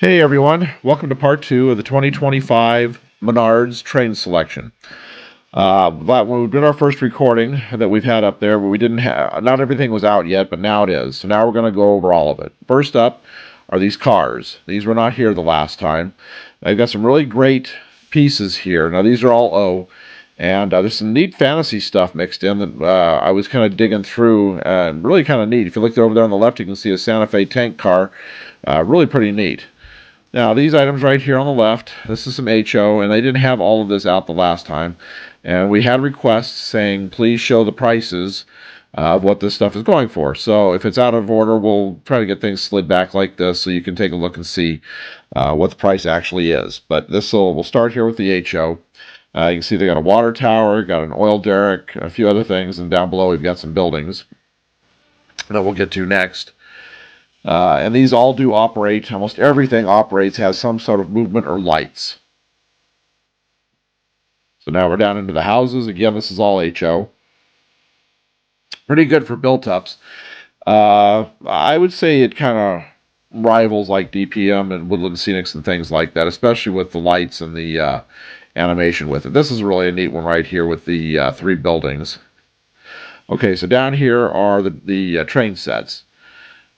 Hey everyone, welcome to part two of the 2025 Menards train selection. But when we did our first recording that we've had up there, we didn't have, not everything was out yet, but now it is. So now we're going to go over all of it. First up are these cars. These were not here the last time. I've got some really great pieces here. Now these are all O, and there's some neat fantasy stuff mixed in that I was kind of digging through. Really kind of neat. If you look over there on the left, you can see a Santa Fe tank car. Really pretty neat. Now, these items right here on the left, this is some HO, and they didn't have all of this out the last time. And we had requests saying, please show the prices of what this stuff is going for. So if it's out of order, we'll try to get things slid back like this so you can take a look and see what the price actually is. But we'll start here with the HO. You can see they got a water tower, got an oil derrick, a few other things, and down below we've got some buildings that we'll get to next. And these all do operate, almost everything operates, has some sort of movement or lights. So now we're down into the houses. Again, this is all HO. Pretty good for built-ups. I would say it kind of rivals like DPM and Woodland Scenics and things like that, especially with the lights and the animation with it. This is really a neat one right here with the three buildings. Okay, so down here are the train sets.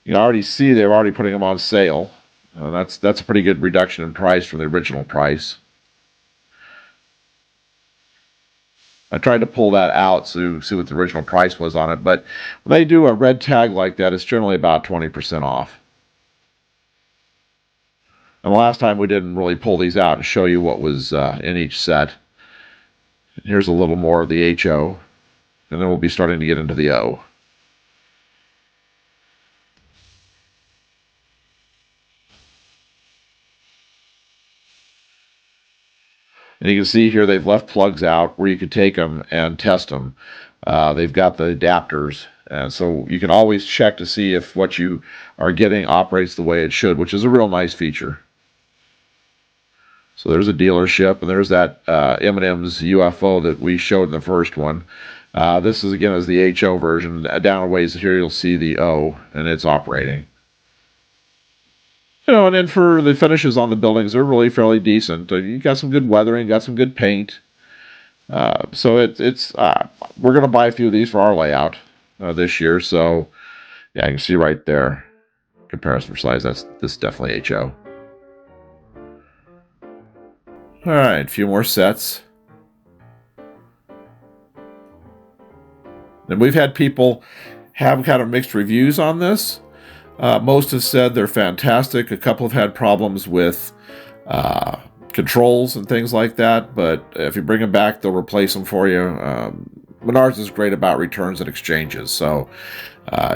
You can already see they're already putting them on sale. That's a pretty good reduction in price from the original price. I tried to pull that out to see what the original price was on it, but when they do a red tag like that, it's generally about 20% off. And the last time we didn't really pull these out and show you what was in each set. Here's a little more of the HO, and then we'll be starting to get into the O. And you can see here they've left plugs out where you could take them and test them. They've got the adapters, and so you can always check to see if what you are getting operates the way it should, which is a real nice feature. So there's a dealership, and there's that M&M's UFO that we showed in the first one. This is again is the HO version. Down a ways here you'll see the O, and it's operating. And then for the finishes on the buildings, they're really fairly decent. You got some good weathering, got some good paint. So it's we're going to buy a few of these for our layout this year. So yeah, you can see right there, comparison for size. This is definitely HO. All right, a few more sets. And we've had people have kind of mixed reviews on this. Most have said they're fantastic. A couple have had problems with controls and things like that, but if you bring them back, they'll replace them for you. Menards is great about returns and exchanges, so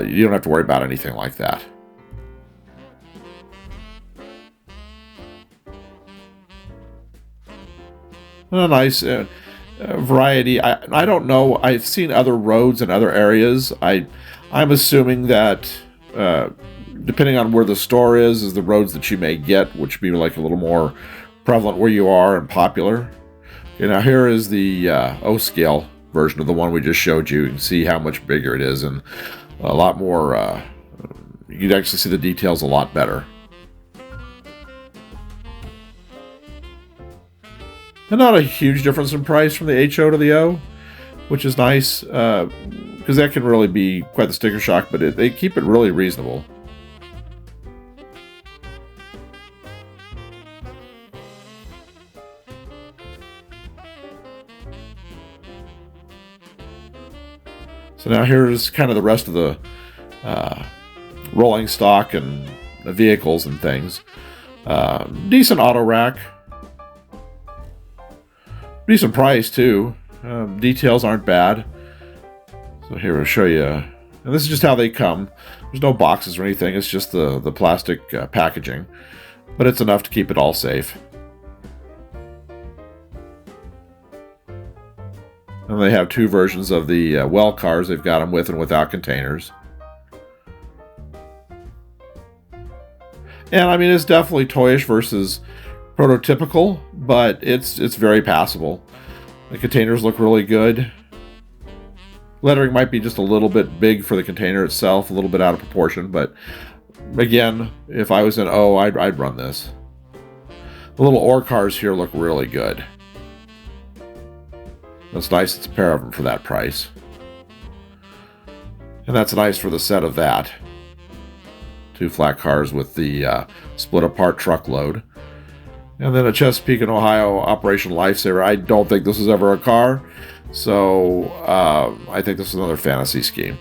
you don't have to worry about anything like that. A nice variety. I don't know. I've seen other roads in other areas. I'm assuming that depending on where the store is the roads that you may get, which would be like a little more prevalent where you are and popular. Okay, now here is the O scale version of the one we just showed you. You can see how much bigger it is and a lot more. You can actually see the details a lot better. And not a huge difference in price from the HO to the O, which is nice, because that can really be quite the sticker shock, but they keep it really reasonable. So now here's kind of the rest of the rolling stock and the vehicles and things. Decent auto rack. Decent price too. Details aren't bad. So here we'll show you. And this is just how they come. There's no boxes or anything. It's just the plastic packaging. But it's enough to keep it all safe. And they have two versions of the well cars. They've got them with and without containers. And I mean, it's definitely toyish versus prototypical, but it's very passable. The containers look really good. Lettering might be just a little bit big for the container itself, a little bit out of proportion, but again, if I was in O, I'd run this. The little ore cars here look really good. That's nice. It's a pair of them for that price. And that's nice for the set of that. 2 flat cars with the split apart truckload. And then a Chesapeake and Ohio Operation Lifesaver. I don't think this was ever a car, so I think this is another fantasy scheme.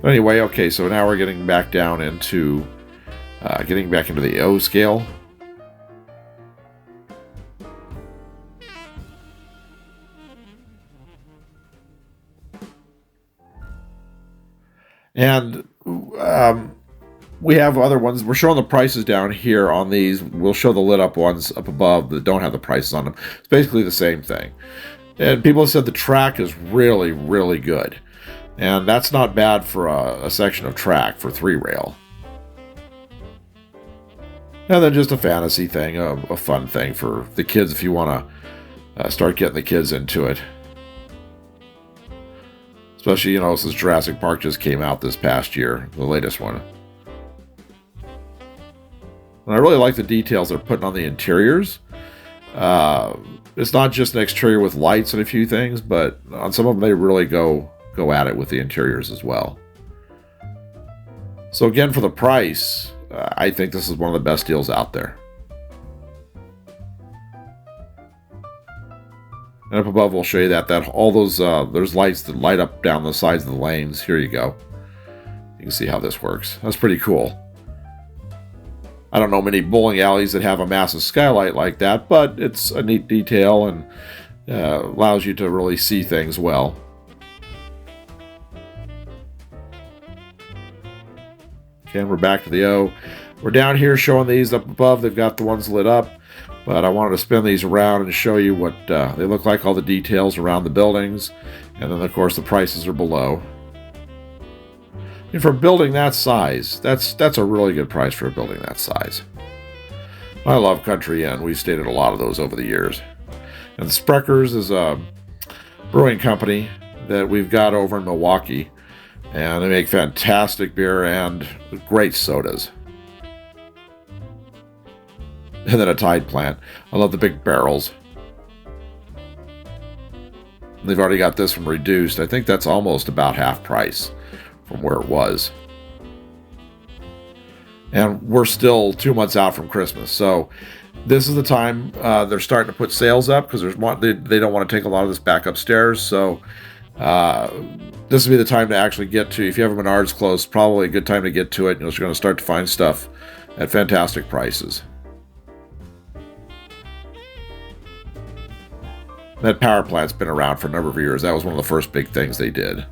But anyway, okay, so now we're getting back down into the O scale. And we have other ones. We're showing the prices down here on these. We'll show the lit up ones up above that don't have the prices on them. It's basically the same thing. And people have said the track is really, really good. And that's not bad for a section of track for 3-rail. And then just a fantasy thing, a fun thing for the kids if you want to start getting the kids into it. Especially, you know, since Jurassic Park just came out this past year, the latest one. And I really like the details they're putting on the interiors. It's not just an exterior with lights and a few things, but on some of them they really go at it with the interiors as well. So again, for the price, I think this is one of the best deals out there. And up above, we'll show you that all those there's lights that light up down the sides of the lanes. Here you go. You can see how this works. That's pretty cool. I don't know many bowling alleys that have a massive skylight like that, but it's a neat detail and allows you to really see things well. Okay, and we're back to the O. We're down here showing these up above. They've got the ones lit up, but I wanted to spin these around and show you what they look like, all the details around the buildings, and then of course the prices are below. And for a building that size, that's a really good price for a building that size. I love Country Inn. We've stayed at a lot of those over the years. And Sprecher's is a brewing company that we've got over in Milwaukee, and they make fantastic beer and great sodas. And then a Tide plant. I love the big barrels. They've already got this one reduced. I think that's almost about half price from where it was. And we're still 2 months out from Christmas. So this is the time they're starting to put sales up because they don't want to take a lot of this back upstairs. So this would be the time to actually get to, if you have a Menards close, probably a good time to get to it. You're going to start to find stuff at fantastic prices. That power plant's been around for a number of years. That was one of the first big things they did.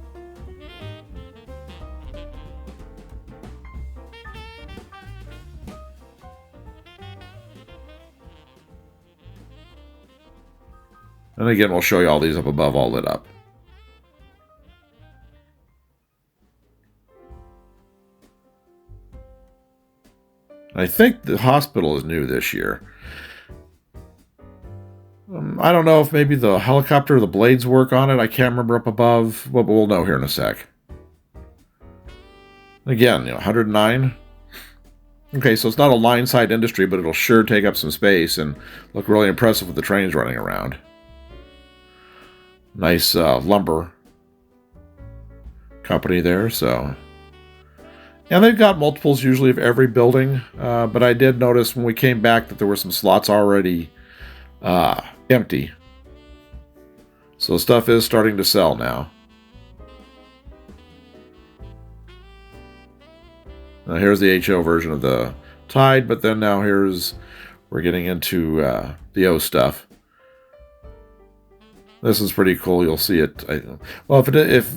And again, we'll show you all these up above, all lit up. I think the hospital is new this year. I don't know if maybe the helicopter or the blades work on it. I can't remember up above, but we'll know here in a sec. Again, 109. Okay, so it's not a line-side industry, but it'll sure take up some space and look really impressive with the trains running around. Nice lumber company there, so. And they've got multiples usually of every building, but I did notice when we came back that there were some slots already empty. So stuff is starting to sell now. Now here's the HO version of the Tide, but then now we're getting into the O stuff. This is pretty cool. You'll see it. Well, if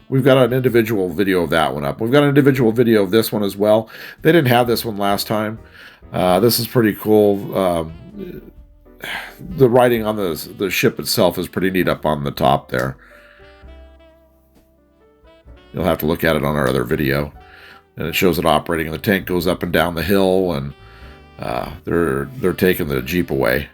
we've got an individual video of that one up. We've got an individual video of this one as well. They didn't have this one last time. This is pretty cool. The writing on the ship itself is pretty neat up on the top there. You'll have to look at it on our other video. And it shows it operating, and the tank goes up and down the hill, and they're taking the Jeep away.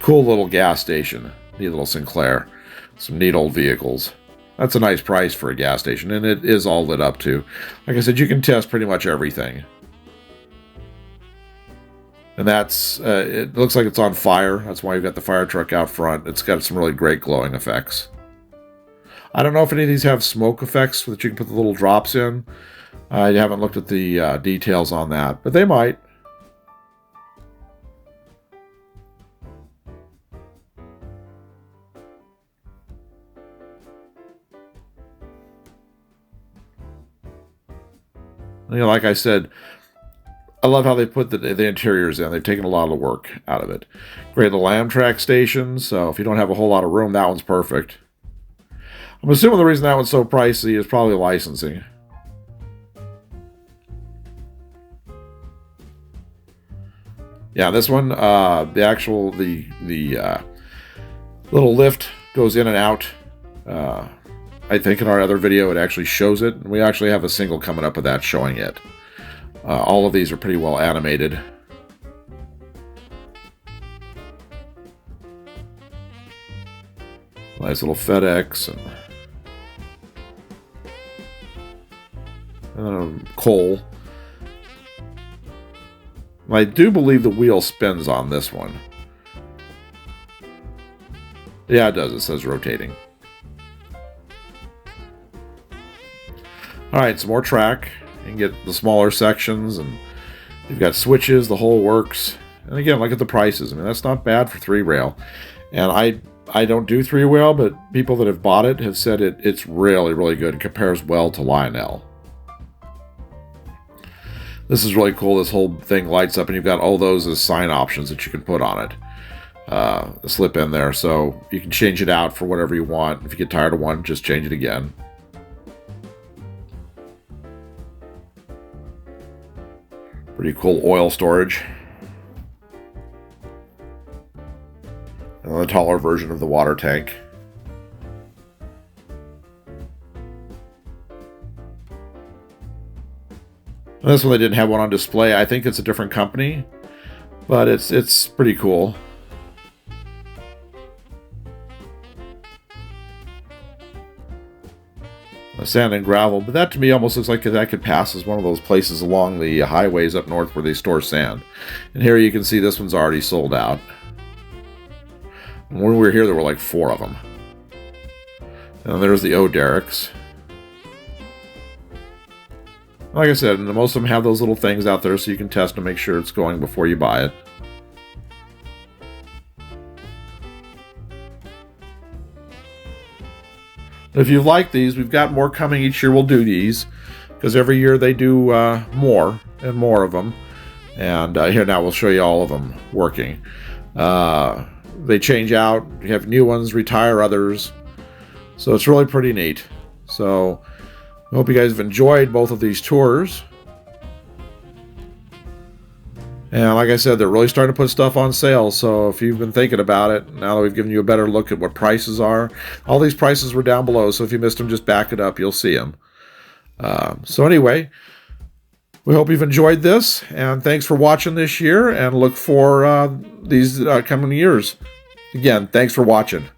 Cool little gas station. Neat little Sinclair. Some neat old vehicles. That's a nice price for a gas station, and it is all lit up too. Like I said, you can test pretty much everything. And that's, it looks like it's on fire. That's why you've got the fire truck out front. It's got some really great glowing effects. I don't know if any of these have smoke effects that you can put the little drops in. I haven't looked at the details on that, but they might. You know, like I said, I love how they put the interiors in. They've taken a lot of the work out of it. Great little Amtrak station, so if you don't have a whole lot of room, that one's perfect. I'm assuming the reason that one's so pricey is probably licensing. Yeah, this one, the little lift goes in and out. I think in our other video it actually shows it. We actually have a single coming up with that showing it. All of these are pretty well animated. Nice little FedEx and coal. I do believe the wheel spins on this one. Yeah, it does. It says rotating. Alright, some more track. You can get the smaller sections, and you've got switches, the whole works. And again, look at the prices. I mean, that's not bad for 3-rail. And I don't do 3-rail, but people that have bought it have said it's really, really good. It compares well to Lionel. This is really cool. This whole thing lights up, and you've got all those as sign options that you can put on it. Slip in there, so you can change it out for whatever you want. If you get tired of one, just change it again. Pretty cool oil storage. And the taller version of the water tank. And this one they didn't have one on display. I think it's a different company, but it's pretty cool. Sand and gravel, but that to me almost looks like that could pass as one of those places along the highways up north where they store sand. And here you can see this one's already sold out. And when we were here, there were like 4 of them. And there's the O-Derricks. Like I said, most of them have those little things out there so you can test to make sure it's going before you buy it. If you like these, we've got more coming each year. We'll do these because every year they do more and more of them. And here now we'll show you all of them working. They change out. You have new ones, retire others. So it's really pretty neat. So I hope you guys have enjoyed both of these tours. And like I said, they're really starting to put stuff on sale. So if you've been thinking about it, now that we've given you a better look at what prices are, all these prices were down below. So if you missed them, just back it up. You'll see them. So anyway, we hope you've enjoyed this. And thanks for watching this year. And look for these coming years. Again, thanks for watching.